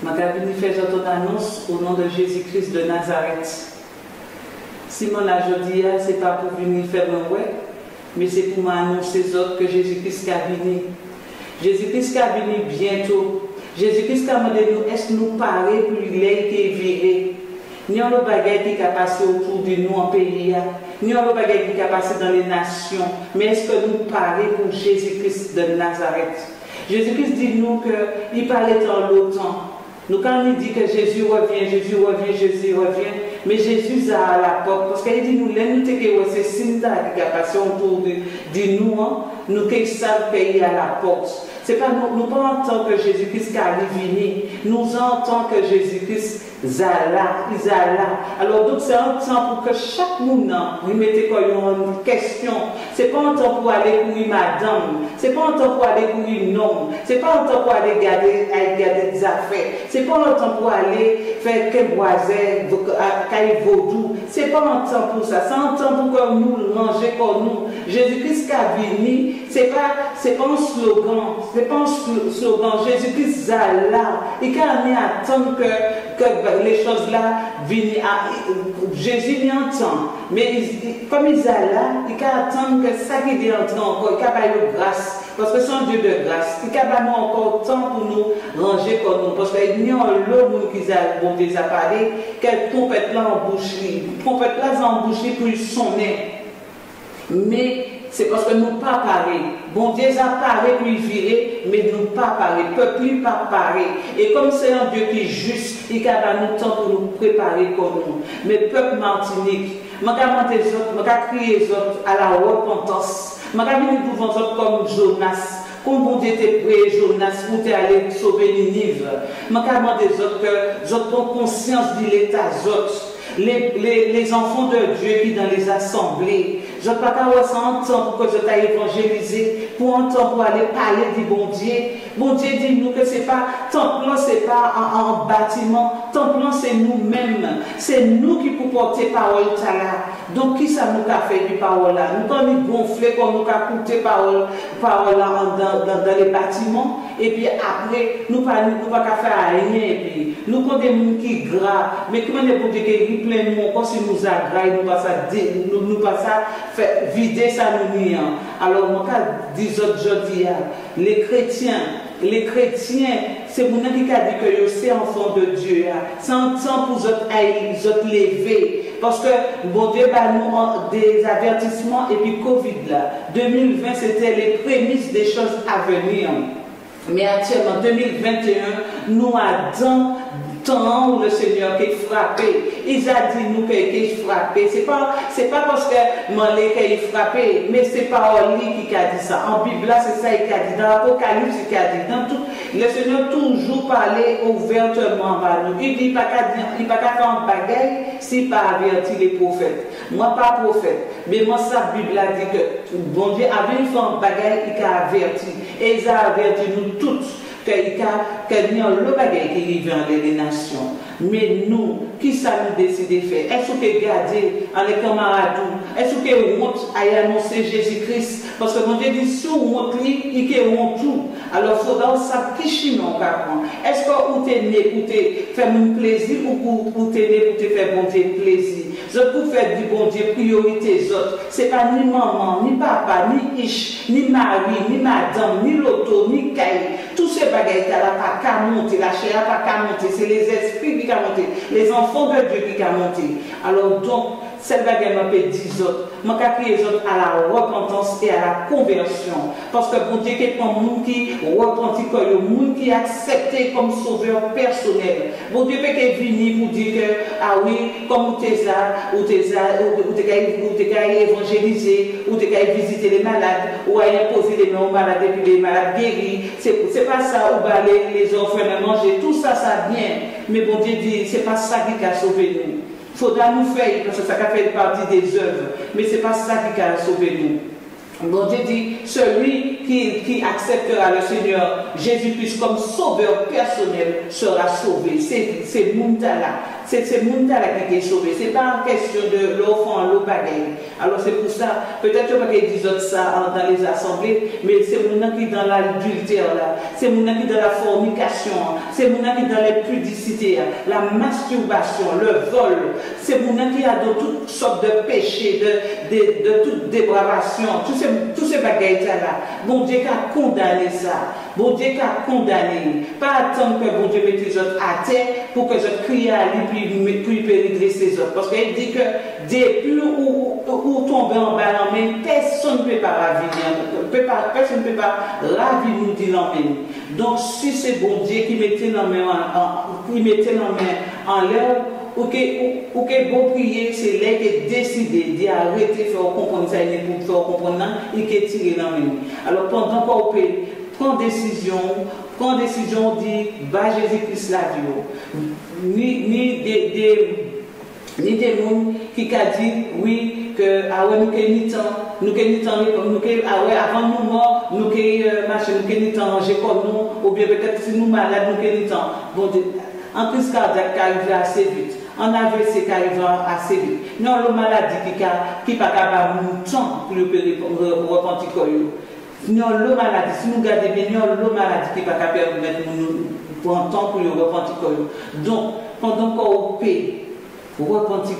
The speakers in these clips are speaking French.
Je vais faire une annonce au nom de Jésus-Christ de Nazareth. Si mon aujourd'hui, ce n'est pas pour venir faire un ouais, mais c'est pour m'annoncer aux autres que Jésus-Christ est venu. Jésus-Christ est venu bientôt. Jésus-Christ a demandé nous, est-ce que nous parlons pour l'air qui est viré? Nous avons le bagage qui a passé autour de nous en pays. Nous avons le bagage qui a passé dans les nations. Mais est-ce que nous parlons pour Jésus-Christ de Nazareth? Jésus-Christ dit nous qu'il parlait dans l'automne. Nous, quand il dit que Jésus revient, Jésus revient, Jésus revient, mais Jésus est à la porte, parce qu'il dit nous, nous c'est signe qui a passé autour de nous, nous qui savons qu'il est à la porte. C'est pas nous pas entendons que Jésus-Christ arrive, nous entendons que Jésus-Christ est là, il est là. Alors donc c'est un temps pour que chaque monde lui mette une question. C'est pas un temps pour aller pour une madame, c'est pas un temps pour aller pour une homme, c'est pas un temps pour aller garder des affaires, c'est pas un temps pour aller faire quel voisin, caille vaudou, c'est pas un temps pour ça, c'est un temps pour que nous manger comme nous. Jésus-Christ a venu, c'est pas un slogan. C'est pas un slogan. Jésus-Christ est là. Il a mis à attendre que les choses là viennent. Jésus n'y entend. Mais comme il est là, il a attendre que ça qui vient entrer encore. Il a pas eu grâce. Parce que c'est un Dieu de grâce. Il a pas encore temps pour nous ranger comme nous. Parce qu'il y a l'homme qui a déjà parlé, qu'elle trompette là en bouche. Trompette là en bouche pour sonner. Mais c'est parce que nous pas parlé. Bon Dieu a parlé pour y virer, mais nous pas parlé. Peuple lui pas parlé. Et comme c'est un Dieu qui est juste, il a nous temps pour nous préparer comme nous. Mais peuple Martinique, je vais demander les autres, je vais crier les autres à la repentance. Je vais venir devant les autres comme Jonas. Comme bon Dieu était prêt, Jonas, pour aller sauver Ninive. Je vais demander les autres que les autres prennent conscience de l'état des autres. Les enfants de Dieu qui dans les assemblées, je ne vais pas un temps pour que je t'aille évangéliser, pour un temps pour aller parler du bon Dieu. Bon Dieu dit nous que ce n'est pas, temple, ce n'est pas en bâtiment, temple, c'est nous-mêmes. C'est nous qui pouvons porter parole là. Donc qui ça nous a fait du parole là? Nous quand nous gonfler, quand nous avons coûté parole dans les bâtiments, et puis après, nous ne pouvons pas faire rien, et puis nous avons des gens qui gras, mais comment on est pour dire que plein de monde, si nous agraille, nous pas ça faire vider ça nous niant. Alors moi quand dis autres aujourd'hui les chrétiens c'est mon qui a dit que c'est enfant de Dieu. C'est un temps pour autres lever parce que bon Dieu bah nous des avertissements et puis Covid là 2020 c'était les prémices des choses à venir. Mais actuellement 2021 nous avons temps où le Seigneur qui est frappé. Il a dit nous qu'il est frappé. C'est pas parce que Manlé qui est frappé, mais c'est pas lui qui a dit ça. En Bible, c'est ça qu'il a dit. Dans l'Apocalypse, il a dit. Dans tout, le Seigneur toujours parlait ouvertement à nous. Il dit pas qu'à faire un bagaille s'il n'a pas averti les prophètes. Moi, pas prophète. Mais moi, sa Bible a dit que bon Dieu avait fait un bagaille, il a averti. Et il a averti nous toutes. Qu'il y a le bagage qui arrive dans les nations. Mais nous, qui ça nous décide de faire? Est-ce que garder en les camarades? Est-ce que honte à annoncer Jésus-Christ? Parce que mon Dieu dit, si on honte, il y a honte tout. Alors, il faudra savoir qui chemin on prend. Est-ce que vous êtes né pour te faire mon plaisir ou vous êtes né pour te faire bon Dieu plaisir? Je peux faire du bon Dieu priorité des autres. Ce n'est pas ni maman, ni papa, ni ish, ni mari, ni madame, ni l'auto, ni caille. Tous ces bagages là pas qu'à monter, la chair pas qu'à monter, c'est les esprits qui ont monté, les enfants de Dieu qui ont monté. Alors donc, cette bagaille m'a fait 10 autres. Je vais crier les autres à la repentance et à la conversion. Parce que bon Dieu qui est un monde qui repentit, un monde qui est accepté comme sauveur personnel. Bon Dieu peut venir pour dire que, ah oui, comme vous êtes là, vous êtes évangéliser, vous êtes visiter les malades, ou imposer les mains aux malades et puis les malades guéris. C'est pas ça, ou les orphelins manger, tout ça, ça vient. Mais bon Dieu dit, c'est pas ça qui a sauvé nous. Il faudra nous faire, parce que ça fait partie des œuvres, mais ce n'est pas ça qui a sauvé nous. Bon Dieu dit, celui qui acceptera le Seigneur Jésus-Christ comme sauveur personnel sera sauvé. C'est Moutala. c'est le monde qui est sauvé. Ce n'est pas une question de l'enfant, l'eau bagaille. Alors c'est pour ça, peut-être que je vais dire ça dans les assemblées, mais c'est le monde qui est dans l'adultère, c'est le monde qui est dans la fornication, c'est le monde qui est dans l'impudicie, la masturbation, le vol, c'est le monde qui a dans toutes sortes de péchés, de toute dépravation, tous ces bagailles-là. Bon Dieu qui a condamné ça. Bon Dieu qui a condamné. Pas attendre que bon Dieu mette les autres à terre pour que les autres crient à lui puis péridresser les autres. Parce qu'il dit que depuis où tomber en bas en main, personne ne peut pas ravir. Personne ne peut pas ravir nous dit l'emmène. Donc si c'est bon Dieu qui mettait la main en l'air, ou que bon prier, c'est là qui est décidé d'arrêter de faire comprendre ça, pour faire comprendre et qui est tiré dans la main. Alors pendant qu'on peut prendre décision, dit, va Jésus-Christ la vie. Ni des gens qui ont dit, oui, que nous avons avant nous morts, nous avons mangé comme nous, ou bien peut-être si nous malades, nous avons bon, en crise cardiaque qui arrive assez vite, en AVC qui arrive assez vite. Nous avons une maladie qui n'est pas capable de temps pour le repentir. Nous avons une maladie, si nous regardons bien, nous avons une maladie qui n'est pas capable de nous prendre temps pour le repentir. Donc, pendant qu'on paie, repentir,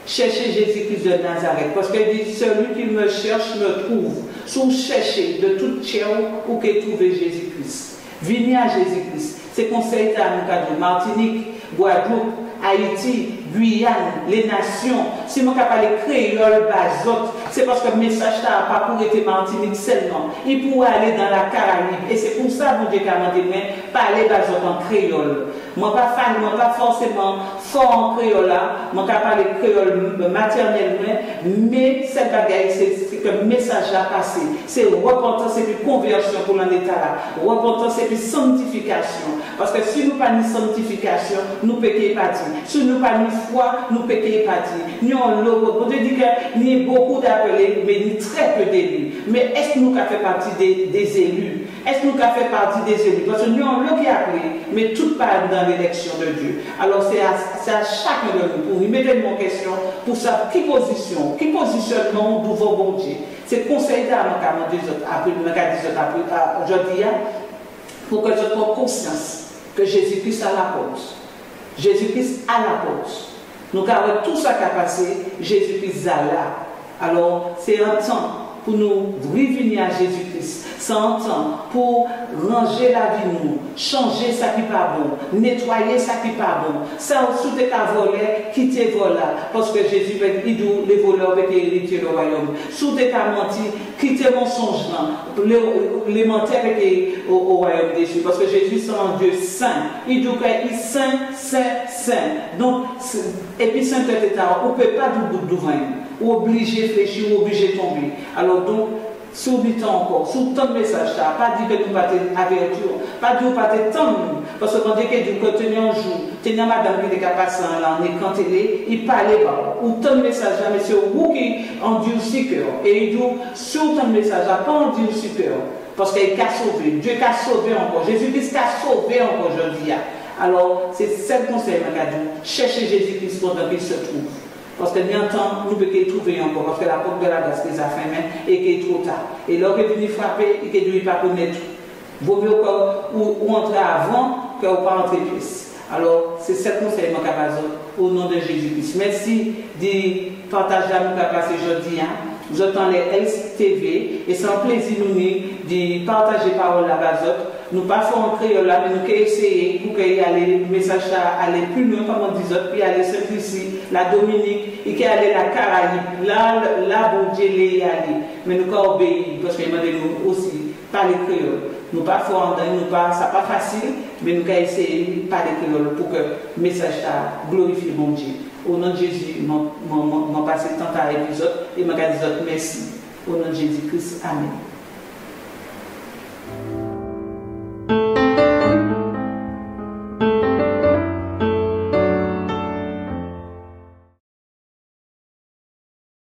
cherchez Jésus-Christ de Nazareth. Parce qu'il dit, celui qui me cherche me trouve. Si vous cherchez de toute chair, vous pouvez trouver Jésus-Christ. Venez à Jésus-Christ. C'est conseil à nous, Martinique, Guadeloupe, Haïti, Guyane, les nations. Si je parle créole, bazot, c'est parce que le message n'a pas pour être Martinique seulement. Il pourrait aller dans la Caraïbe. Et c'est pour ça que je dis parler bazot en créole. Moi, pas forcément fort en créole, moi, je parle créole maternel, mais cette bagaille, c'est que le message a passé. C'est repentance et puis conversion pour l'état là. Repentance et puis sanctification. Parce que si nous pas de sanctification, nous péquons pas dit. Si nous pas de foi, nous péquons pas dit. Nous on on dit qu'il y a beaucoup d'appelés, mais il y a très peu d'élus. Mais est-ce que nous avons fait partie des élus? Est-ce que nous avons fait partie des élus? Parce que nous on l'a qui appelé, mais tout part dans l'élection de Dieu. Alors c'est à chacun de nous pour lui mettre une question pour savoir qui positionnement devant bon Dieu. C'est conseil d'âme des autres aujourd'hui pour que je prenne conscience que Jésus-Christ a la porte. Jésus-Christ a la porte. Nous avons tout ça qui a passé, Jésus-Christ a là. Alors c'est un temps pour nous revenir à Jésus-Christ. C'est un temps pour ranger la vie nous, changer ça qui n'est pas bon, nettoyer ça qui n'est pas bon. Ça sous tes volets, quitter voler. Parce que Jésus dit les voleurs avec hériter le royaume. Sous tes menti, quitter mensonge, les mentir avec au royaume des cieux. Parce que Jésus c'est un Dieu saint. Il dit qu'il est saint. Donc, et puis sainteté, on ne peut pas du vin. Ou obligé de fléchir, ou obligé de tomber. Alors donc, sur le temps encore, sur tant de messages, pas dit que nous pas avertir, pas dit que nous pas tant, parce que quand on dit que tu un jour, tu as madame qui est passée là, on est quand il parlait pas, ou tant de messages, mais c'est vous qui endurci cœur, et il dit, sur tant de messages, pas endurci cœur, parce qu'il a sauvé, Dieu a sauvé encore, Jésus-Christ a sauvé encore aujourd'hui. Alors, c'est ce conseil, cherchez Jésus-Christ pendant qu'il se trouve. Parce que nous temps, nous pouvons trouver encore, parce que la porte de la grâce les a fermée et qu'il est trop tard. Et lorsque vous venez frapper, et que vous ne pas connaître, vaut mieux ou entrer avant que vous ne pas entrer plus. Alors, c'est ce conseil au nom de Jésus-Christ. Merci de partager à nous passer aujourd'hui. Vous entendez les LCTV et c'est un plaisir nous de partager parole à Bazot. Nous pas faire en créole là, mais nous pouvons essayer pour que le message aille plus loin, comme on dit, puis aller ici, la Dominique, et qu'il aller la Caraïbe, là, bon Dieu, y aller. Mais nous pouvons obéir, parce que nous aussi parler créole. Nous pas faire en nous pas, ça pas facile, mais nous pouvons essayer de parler créole pour que le message glorifie bon Dieu. Au nom de Jésus, je passe tant à l'épisode et je dis merci. Au nom de Jésus-Christ, Amen.